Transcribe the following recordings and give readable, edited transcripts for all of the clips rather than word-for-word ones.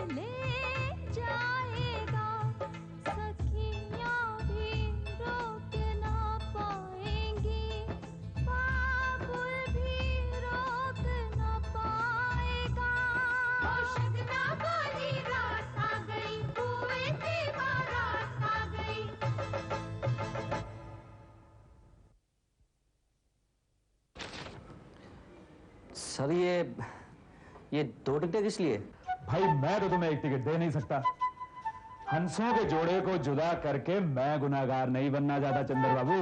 ले जाएगा, सखियां भी रोक ना पाएंगी, बाबुल भी रोक ना पाएगा। शगना वाली रात आ गई, कुएं से बारात आ गई। सर ये 2 टिकटें किस लिए? भाई मैं तो तुम्हें 1 टिकट दे नहीं सकता। हंसों के जोड़े को जुदा करके मैं गुनाहगार नहीं बनना चाहता चंद्र बाबू।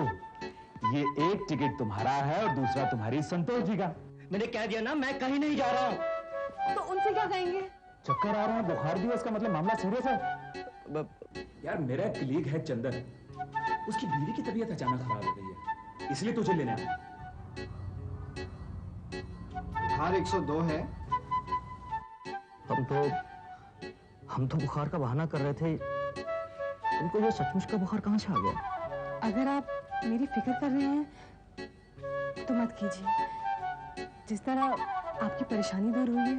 ये 1 टिकट तुम्हारा है और दूसरा तुम्हारी संतोष जी का। मैंने कह दिया ना, मैं कहीं नहीं जा रहा हूँ। तो उनसे क्या कहेंगे? चक्कर आ रहा है, बुखार भी है, इसका मतलब मामला सीरियस है। यार मेरा कलीग है चंदन, उसकी बीवी की तबीयत अचानक खराब हो गई है, इसलिए तुझे लेने आया। बुखार 102 है। हम तो बुखार का बहाना कर रहे थे, तुमको ये सचमुच का बुखार कहाँ से आ गया? अगर आप मेरी फिक्र कर रहे हैं तो मत कीजिए। जिस तरह आपकी परेशानी दूर हुई है,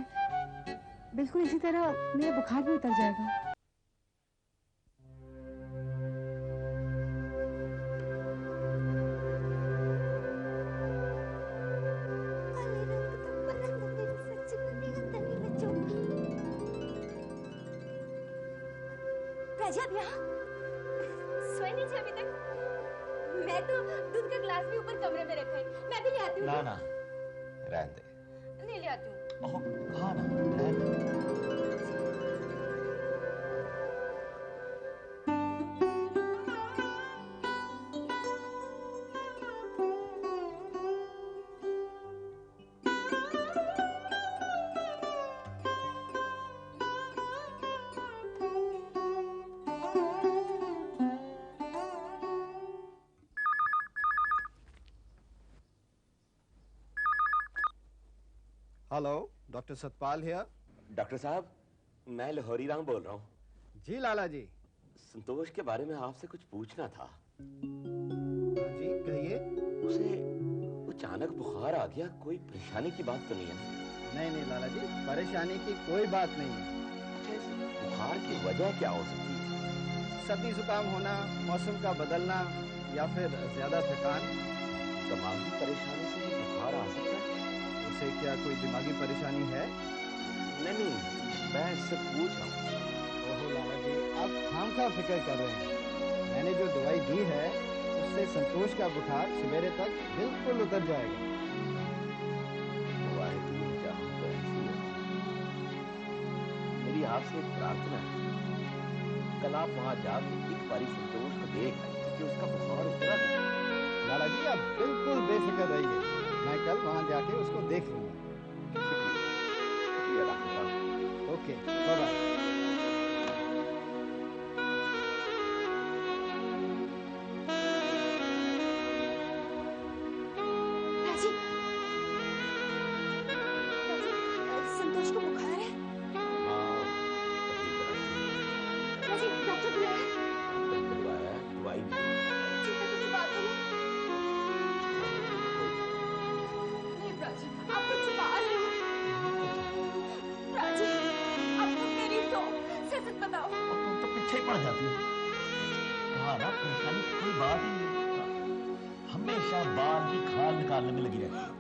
बिल्कुल इसी तरह मेरा बुखार भी उतर जाएगा। प्रजा भैया सोए नहीं थे अभी तक? मैं तो दूध का ग्लास भी ऊपर कमरे में रखा है, मैं भी ले आती हूँ। ना ना रहने दे। नहीं ले आती हूँ। ओह कहा ना रहने दे। Hello, doctor Satpal here. Doctor साहब, मैं लाहौरी राम बोल रहा हूँ। जी लाला जी। संतोष के बारे में आपसे कुछ पूछना था। जी कहिए। उसे अचानक बुखार आ गया, कोई परेशानी की बात तो नहीं है? नहीं नहीं लाला जी, परेशानी की कोई बात नहीं है। बुखार की वजह क्या हो सकती है? सर्दी जुकाम होना, मौसम का बदलना, या फिर ज्यादा थकान। दिमागी परेशानी से भी बुखार आ सकता है? उसे क्या कोई दिमागी परेशानी है? नहीं, मैं इससे पूछ रहा हूँ। ओहो लाला जी, आप खामखा फिक्र कर रहे हैं। मैंने जो दवाई दी है उससे संतोष का बुखार सवेरे तक बिल्कुल उतर जाएगा। मेरी आपसे एक प्रार्थना है, कल आप वहाँ जाकर एक बारी संतोष को देख कि उसका बुखार उतरा। लाला जी आप बिल्कुल बेफिक्र रहिए, मैं कल वहाँ जाके उसको देख लूंगा। शुक्रिया डॉक्टर साहब। Okay, bye bye. संतोष को बुखार है? राजी, डॉक्टर बुलाया? दवाई चिंता की बात नहीं। नहीं प्राची, आप कुछ छुपा रहे हो। प्राची, आप तो मेरी तो सच बताओ। और तुम तो पीछे पड़ जाती हो। कहा ना परेशानी की कोई बात ही नहीं। हमेशा बाल की खाल निकालने में लगी रहती है।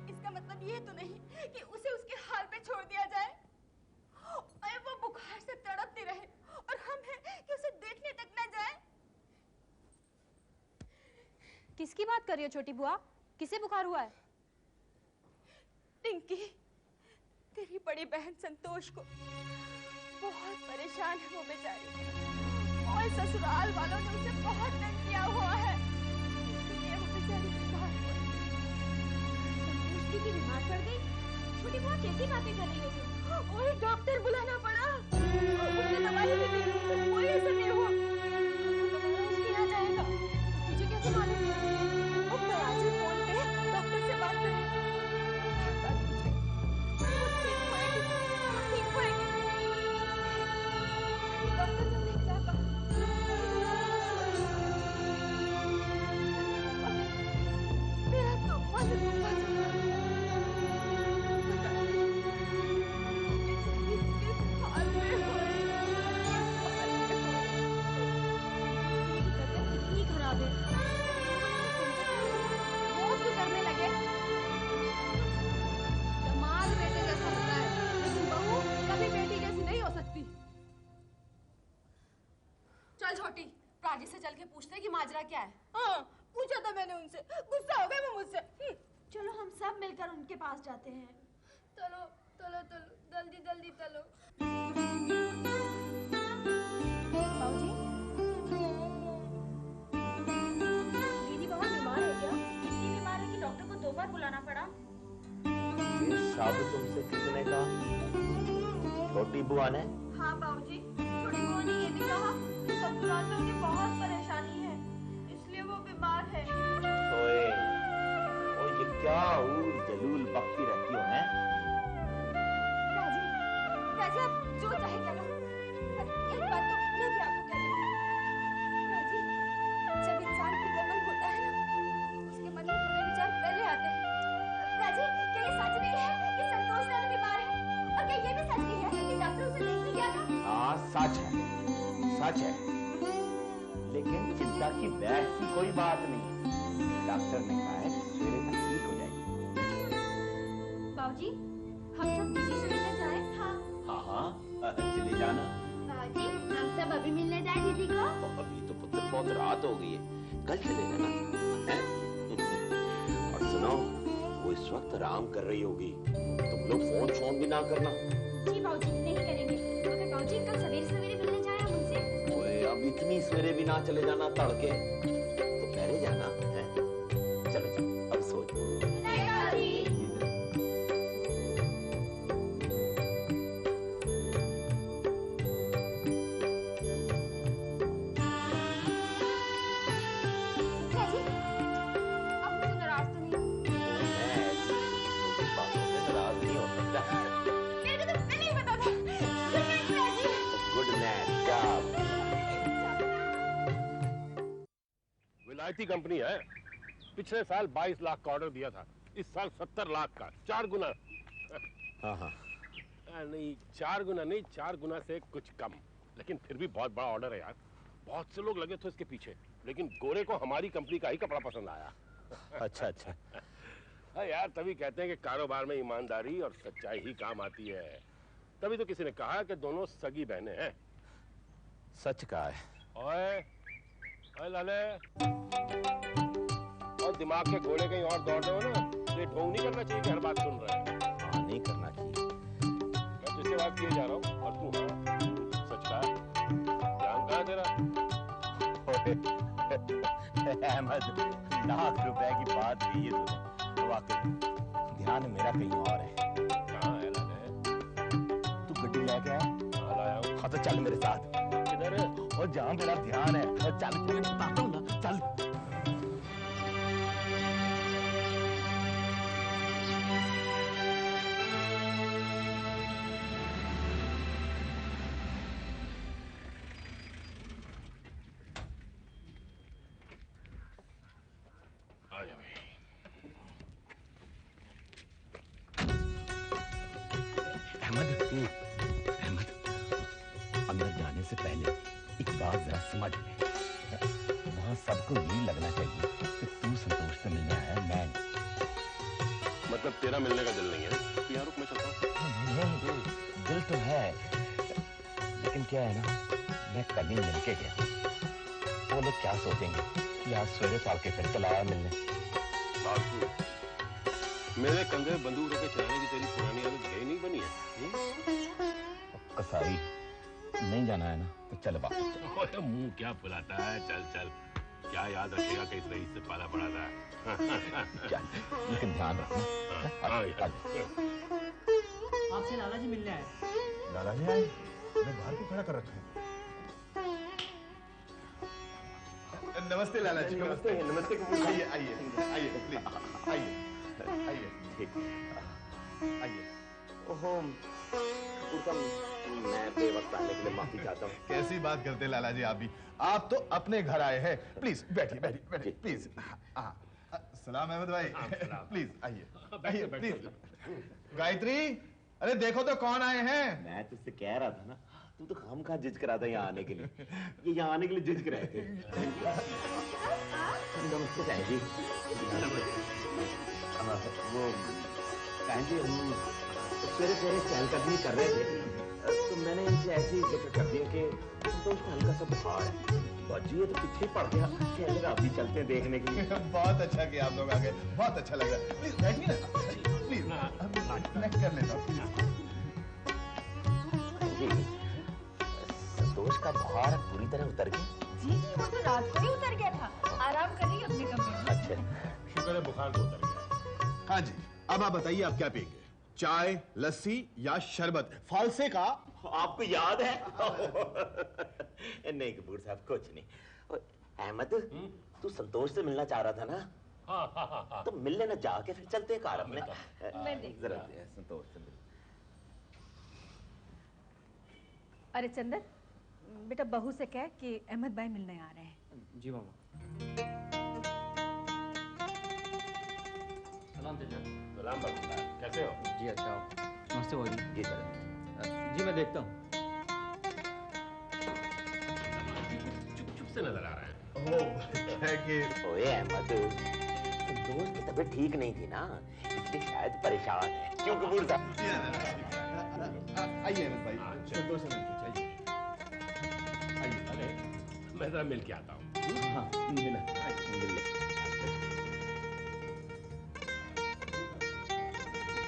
इसका मतलब ये तो नहीं कि उसे उसके हाल पे छोड़ दिया जाए और वो बुखार से तड़पती रहे और हम हैं कि उसे देखने तक न जाए। किसकी बात कर रही हो छोटी बुआ? किसे बुखार हुआ है? टिंकी, तेरी बड़ी बहन संतोष को बहुत परेशान है वो बेचारी, और ससुराल वालों ने उसे बहुत तंग किया हुआ है, इसलिए वो बेचारी बीमार पड़ गई। संतोष की बीमार पड़ गई? छोटी बुआ कैसी बातें कर रही हो तुम? ओए डॉक्टर बुलाना पड़ा, उसने दवाई भी दी, कोई असर नहीं हुआ। चल छोटी, प्राची से चल के पूछते कि माजरा क्या है। हाँ, पूछा था मैंने उनसे, गुस्सा हो गए वो मुझसे। चलो हम सब मिलकर उनके पास जाते हैं। चलो चलो चलो, जल्दी जल्दी चलो। बाबूजी, दीदी बहुत बीमार है क्या? इतनी बीमार है कि डॉक्टर को 2 बार बुलाना पड़ा। ये सब तुमसे किसने कहा? छोटी बुआ ने? हाँ बाबूजी, छोटी बुआ ने ये भी कहा कि ससुराल में उन्हें बहुत परेशानी है, इसलिए वो बीमार है। ओए, ओ ये क्या ऊल जलूल बकती रहती हो हैं? राजी आप जो चाहे करो, पर एक बात तो मैं भी आपको कह दूँ। राजी, जब इंसान फिक्रमंद होता है ना, उसके मन में बुरे विचार पहले आते हैं। राजी, क्या ये सच नहीं है कि संतोष रानी बीमार है? और क्या ये भी सच नहीं है कि डॉक्टर उसे देखने गया था? हाँ सच है, सच है। लेकिन चिंता की वैसी कोई बात नहीं। डॉक्टर ने कहा है सवेरे तक ठीक हो जाएगी। बाबूजी, हम सब दीदी से मिलने जाएं? हाँ। हाँ, चले जाना। बाबूजी, हम सब अभी मिलने जाएं दीदी को? अभी तो पुत्र बहुत रात हो गई है, कल चले जाना हैं? और सुनो, वो इस वक्त आराम कर रही होगी, तुम लोग फोन भी ना करना। जी बाबूजी, नहीं करेंगे। मगर बाबूजी कल सवेरे सवेरे मिलने जाएं हम उनसे। ओए, अब इतनी सवेरे भी ना चले जाना, तड़के तो पहले जाना है। चलो चलो, अब सो जाओ। विलायती कंपनी है, पिछले साल 22 लाख का ऑर्डर दिया था, इस साल 70 लाख का, 4 गुना। हाँ, नहीं 4 गुना नहीं, 4 गुना से कुछ कम, लेकिन फिर भी बहुत बड़ा ऑर्डर है यार। बहुत से लोग लगे थे इसके पीछे, लेकिन गोरे को हमारी कंपनी का ही कपड़ा पसंद आया। अच्छा अच्छा। हाँ यार, तभी कहते हैं कि कारोबार में ईमानदारी और सच्चाई ही काम आती है। तभी तो किसी ने कहा कि दोनों सगी बहनें हैं। सच कहा है। ओए लाले, और दिमाग के घोड़े कहीं और दौड़ रहे हो ना, तो ये ढोंग नहीं करना चाहिए कि हर बात सुन रहे हैं। हाँ, नहीं करना चाहिए। मैं तुझसे बात किए जा रहा हूँ और तू हाँ सच कहा। ध्यान कहाँ तेरा? अहमद, लाख रुपए की बात की है तूने, वाकई ध्यान मेरा कहीं और है। कहाँ है लाले? तू गड्डी लेके आया? लाया हूँ। हाँ तो चल मेरे साथ। किधर है? और जहाँ मेरा ध्यान है, और चल चल बताता हूँ ना, चल। अहमद, अंदर जाने से पहले एक बात जरा समझ ले। वहाँ सबको यही लगना चाहिए कि तू संतोष से मिलने आया, मैं नहीं। मतलब तेरा मिलने का दिल नहीं है? तो यार रुक, मैं चलता हूँ। नहीं, दिल तो है, लेकिन क्या है ना, मैं कल ही मिल के गया। वो लोग क्या सोचेंगे कि आज सवेरे पाल के फिर चला आया मिलने। बासु, मेरे कंधे बंदूक रखे चलाने की तेरी पुरानी आदत यही नहीं बनी है? कसाई, नहीं जाना है ना तो चल वापस। मुंह क्या फुलाता है, चल चल। क्या याद रखेगा कि इस रईस से पाला पड़ा था। चल, लेकिन ध्यान रखना। आपसे लाला जी मिलने आए। लाला जी आए? मैं बाहर क्यों खड़ा कर रखा है? नमस्ते लाला जी। नमस्ते। नमस्ते कबूल। आइए आइए आइए प्लीज, आइए आइए आइए। ओहो, मैं बेवक्त आने के लिए माफी चाहता हूँ। कैसी बात करते लाला जी आप भी, आप तो अपने घर आए हैं। प्लीज बैठिए बैठिए बैठिए प्लीज। सलाम अहमद भाई, प्लीज आइए आइए प्लीज। गायत्री, अरे देखो तो कौन आए हैं। मैं तुझसे कह रहा था ना, तू तो खामखा झिझक रहा था यहाँ आने के लिए। ये यहाँ आने के लिए झिझक रहे थे। नमस्ते बहन जी। वो बहन जी, हम सवेरे सवेरे चहलकदमी कर रहे थे, तो मैंने इनसे ऐसे ही जिक्र कर दिया कि संतोष को हल्का सा बुखार है। बाजी ये तो पीछे पड़ गया। कहने लगा अभी चलते हैं देखने के लिए। बहुत अच्छा कि आप लोग आ गए, बहुत अच्छा लग रहा है। प्लीज बैठिए ना, प्लीज मैं कर लेता हूँ। संतोष का बुखार पूरी तरह उतर गया? जी वो तो रात को ही उतर गया था, आराम कर रही है अपने कमरे में। अच्छा शुक्र है बुखार तो उतर गया। हाँ जी, अब आप बताइए आप क्या पिएंगे, चाय, लस्सी या शरबत? फालसे का आपको याद है? नहीं कपूर साहब कुछ नहीं। अहमद तू संतोष से मिलना चाह रहा था ना? हाँ। तो मिल लेना, जाके फिर चलते हैं कार अपने। मैं देख जरा संतोष से मिल। अरे चंदन बेटा बहू से कह कि अहमद भाई मिलने आ रहे हैं। जी मामा। सलाम चाचा। सलाम बरकत, कैसे हो? जी अच्छा हो। नमस्ते भाई। जी सर। जी मैं देखता हूँ। चुप से नजर आ रहा है। है कि ओए अहमद, संतोष की तबीयत ठीक नहीं थी ना, इसलिए शायद परेशान है। क्यों कपूर साहब? आइए अहमद भाई, संतोष से मिलते चाहिए। अरे मैं जरा मिल के आता हूँ। हाँ मिला, मिल ले।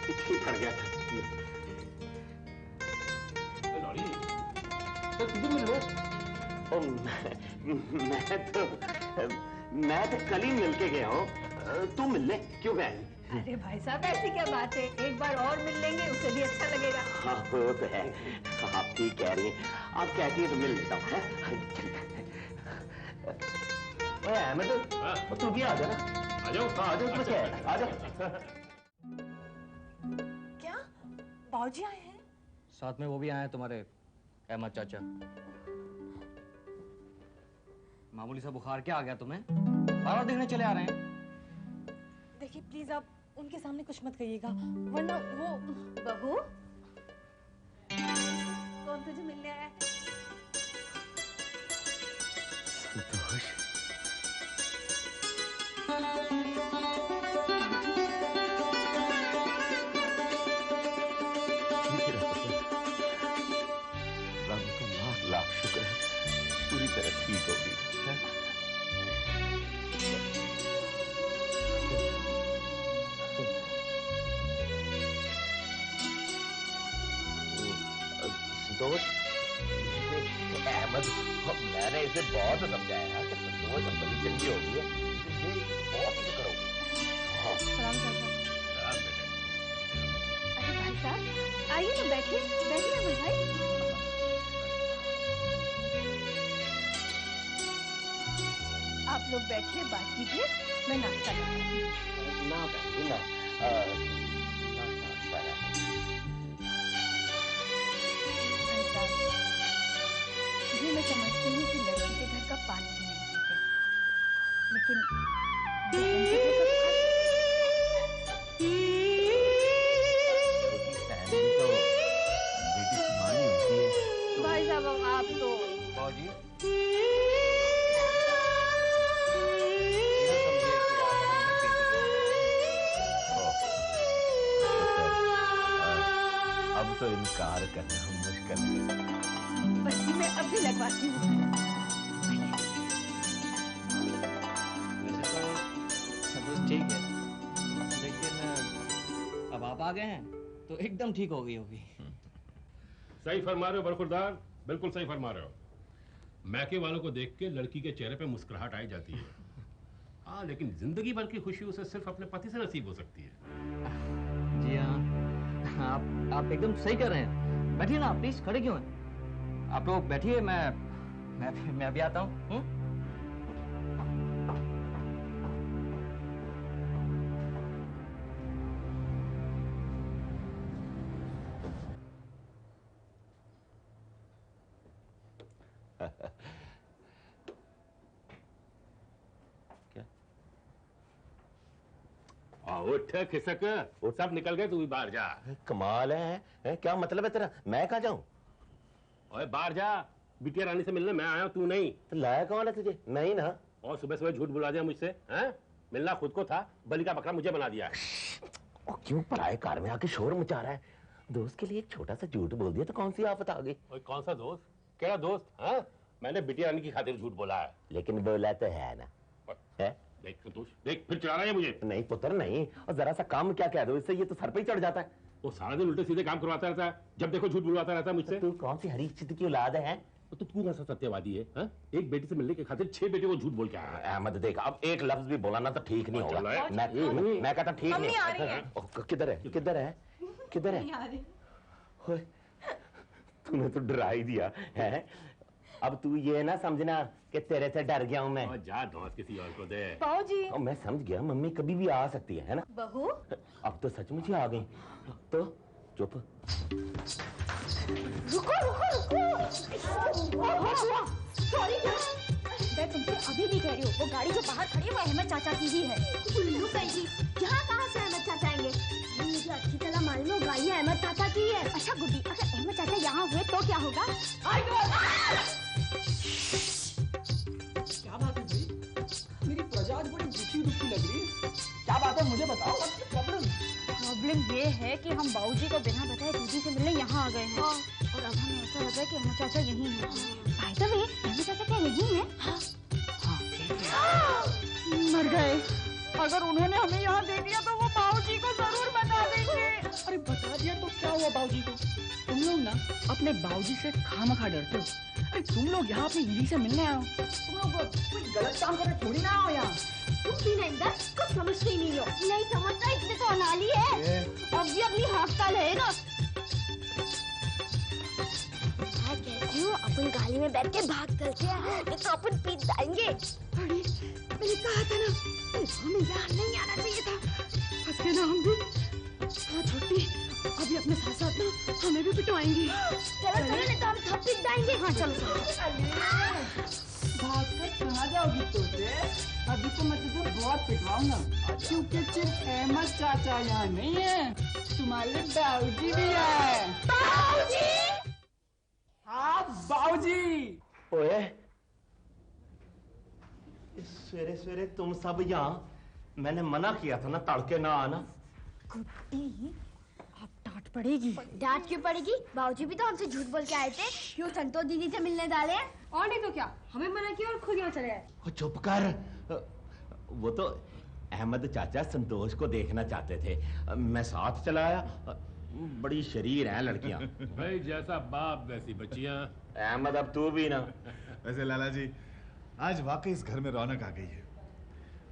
पीछे पड़ गया था। लॉरी, तो तुझे मिल लो। मैं तो कल ही मिल के गया हूँ। तू मिल ले, क्यों बहन? अरे भाई साहब ऐसी क्या बात है, एक बार और मिल लेंगे उसे भी अच्छा लगेगा। हाँ वो तो है, आप ठीक कह रही हैं। आप कहती हैं तो मिल लेता हूँ। ओए अहमद, तू भी आ जा ना। आ जाओ। हाँ आ जाओ, इसमें क्या है, आ जाओ। क्या बाबूजी आए हैं? साथ में वो भी आए हैं तुम्हारे अहमद चाचा। मामूली सा बुखार क्या आ गया तुम्हें? बार बार देखने चले आ रहे हैं। देखिए प्लीज आप उनके सामने कुछ मत कहिएगा, वरना वो। बहू कौन तुझे मिलने आया है? संतोष। रब का लाख लाख शुक्र है, पूरी तरह ठीक होगी। संतोष, अहमद, मैंने इसे बहुत समझाया कि संतोष बड़ी चंगी हो गई है, इसे बहुत ही करो। हाँ। सलाम चाचा। अरे भाई साहब आइए ना, बैठिए बैठिए अहमद भाई। आप लोग बैठिए, बात कीजिए, मैं नाश्ता बनाती हूँ। ना बहन ना, नाश्ता है। जी मैं समझती हूँ कि लड़की के घर का पानी भी नहीं पीते, लेकिन छोटी फैमिली तो बेटी संभालनी होती है। भाई साहब अब आप तो बाबूजी अब तो इनकार करना मुश्किल है। बच्ची मैं अब भी लगवाती हूँ। वैसे तो सब कुछ ठीक है, लेकिन अब आप आ गए हैं तो एकदम ठीक हो गई होगी। सही फरमा रहे हो बरखुरदार, बिल्कुल सही फरमा रहे हो। मैके वालों को देख के लड़की के चेहरे पे मुस्कुराहट आई जाती है। हाँ लेकिन जिंदगी भर की खुशी उसे सिर्फ अपने पति से नसीब हो सकती है। जी हाँ, आप एकदम सही कर रहे हैं। बैठिए ना प्लीज, खड़े क्यों हैं? आप लोग बैठिए, मैं भी आता हूँ। उठ खिसक, उठ, सब निकल गए, तू भी बाहर जा। कमाल है, क्या मतलब है तेरा? मैं कहाँ जाऊं? ओए बाहर जा, बिटिया रानी से मिलने मैं आया हूं, तू नहीं। तो लाया कौन है तुझे? मैं ही ना। और सुबह सुबह झूठ बुला दिया मुझसे, हैं? मिलना खुद को था, बलि का बकरा मुझे बना दिया है। और क्यों पराए कार में आके शोर मचा रहा है? दोस्त के लिए एक छोटा सा झूठ बोल दिया तो कौन सी आफत आ गई? ओए कौन सा दोस्त? केड़ा दोस्त? हाँ, मैंने बिटिया रानी की खातिर झूठ बोला है। लेकिन बोला तो है ना। है? देख संतोष, देख फिर चिढ़ा रहा है मुझे। नहीं पुत्र नहीं, और जरा सा काम क्या कह दो, इससे ये तो सर पे ही चढ़ जाता है। वो सारा दिन उल्टे सीधे काम करवाता रहता है, जब देखो झूठ बुलवाता रहता है मुझसे। तू कौन सी हरीश चित्त की औलाद है? तो तू कैसा सत्यवादी है? हाँ? एक बेटी से मिलने की खातिर 6 बेटियों को झूठ बोल के आया है। अहमद देख, अब एक लफ्ज भी बोला ना तो ठीक नहीं होगा। मैं कहता ठीक नहीं। किधर है किधर है किधर है? तूने तो डरा ही दिया है। अब तू ये ना समझना कि तेरे से डर गया हूं मैं। जा दोस्त किसी और को दे। बाबूजी। मैं समझ गया, मम्मी कभी भी आ सकती है ना? बहू अब तो सचमुच ही आ गई। तो चुप। रुको रुको रुको। सॉरी मैं तुमसे अभी भी कह रही हूँ, वो गाड़ी जो बाहर खड़ी है वो अहमद चाचा की ही है। उल्लू कैसी? यहाँ कहाँ से अहमद चाचा आएंगे? मुझे अच्छी तरह मालूम है गाड़ी अहमद चाचा की है। अच्छा गुड्डी, अगर अहमद चाचा यहाँ हुए तो क्या होगा? क्या बात है भाई? मेरी प्रजा आज बड़ी दुखी दुखी लग रही है। क्या बात है मुझे बताओ, प्रॉब्लम ये है कि हम बाबूजी को बिना बताए दीदी से मिलने यहाँ आ गए हैं। और अब हमें ऐसा लग रहा है कि अहमद चाचा यहीं हैं। भाई तो वे अहमद चाचा क्या यहीं हैं? मर गए। अगर उन्होंने हमें यहाँ देख लिया तो वो बाबूजी को जरूर बता देंगे। अरे बता दिया तो क्या हुआ बाबूजी को? तुम लोग ना अपने बाबूजी से खामखा डरते हो। अरे तुम लोग यहाँ अपनी दीदी से मिलने आए हो, तुम लोग कोई गलत काम करने थोड़ी ना आओ यहाँ। तुम भी नहीं दस कुछ समझते ही नहीं हो। नहीं समझता इसलिए तो अनाली है। अब भी अपनी हफ्ता रहेगा। मैं कहती हूँ अपन गाड़ी में बैठ के भाग चलते हैं, नहीं तो अपन पीट जाएंगे। अरे मैंने कहा था ना, हमें यहाँ नहीं आना चाहिए था। फंस गए ना हम भी। हाँ छोटी, अभी अपने साथ साथ ना हमें भी पिटवाएंगी। चलो चलो नहीं तो हम सब पिट जाएंगे। हाँ चलो भाग कर कहाँ जाओगी तोते? अभी तो मैं तुझे बहुत पिटवाऊंगा, क्योंकि सिर्फ अहमद चाचा यहाँ नहीं है, तुम्हारे बाबूजी भी है। बाबूजी? हाँ बाबूजी। ओए सवेरे सवेरे तुम सब यहाँ? मैंने मना किया था ना तड़के ना आना। गुड्डी अब डांट पड़ेगी। डांट क्यों पड़ेगी? बाबूजी भी तो हमसे झूठ बोल के आए थे, क्यों संतोष दीदी से मिलने डाले हैं। और नहीं तो क्या, हमें मना किया और खुद यहाँ चले आए। चुप कर। वो तो अहमद चाचा संतोष को देखना चाहते थे, मैं साथ चला आया। बड़ी शरीर हैं लड़कियां। भाई जैसा बाप वैसी बच्चियां। अहमद अब तू भी ना। वैसे लाला जी, आज वाकई इस घर में रौनक आ गई है।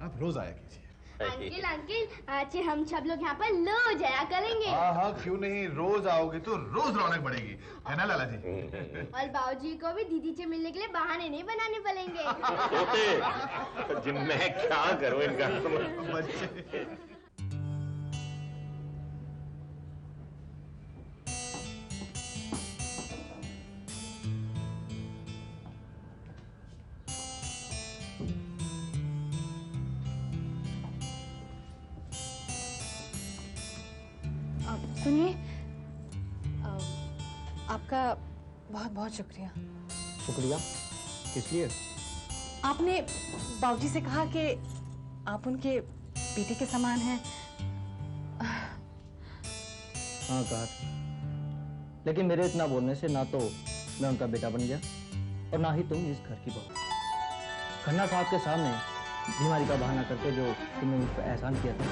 आप रोज आया कीजिए। अंकल अंकल, आज हम सब लोग यहाँ पर लो जाया करेंगे। हाँ क्यों नहीं, रोज आओगे तो रोज रौनक बढ़ेगी, है ना लाला जी? और बाबूजी को भी दीदी से मिलने के लिए बहाने नहीं बनाने पड़ेंगे। मैं क्या करूं इनका? सुनिए, आपका बहुत बहुत शुक्रिया। शुक्रिया किस लिए? आपने बाबूजी से कहा कि आप उनके बेटे के समान हैं। हाँ कहा था, लेकिन मेरे इतना बोलने से ना तो मैं उनका बेटा बन गया और ना ही तुम इस घर की बहू। खन्ना साहब के सामने बीमारी का बहाना करके जो तुमने मुझ पर एहसान किया था,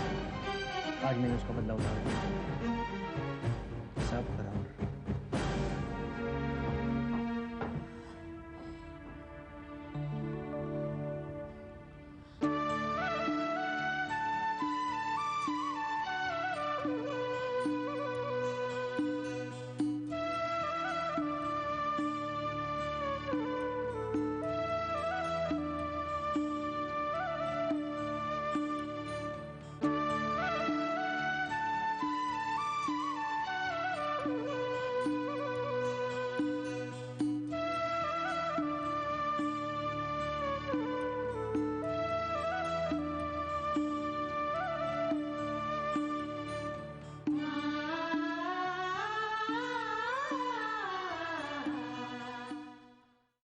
आज मैंने उसका बदला उठा लिया।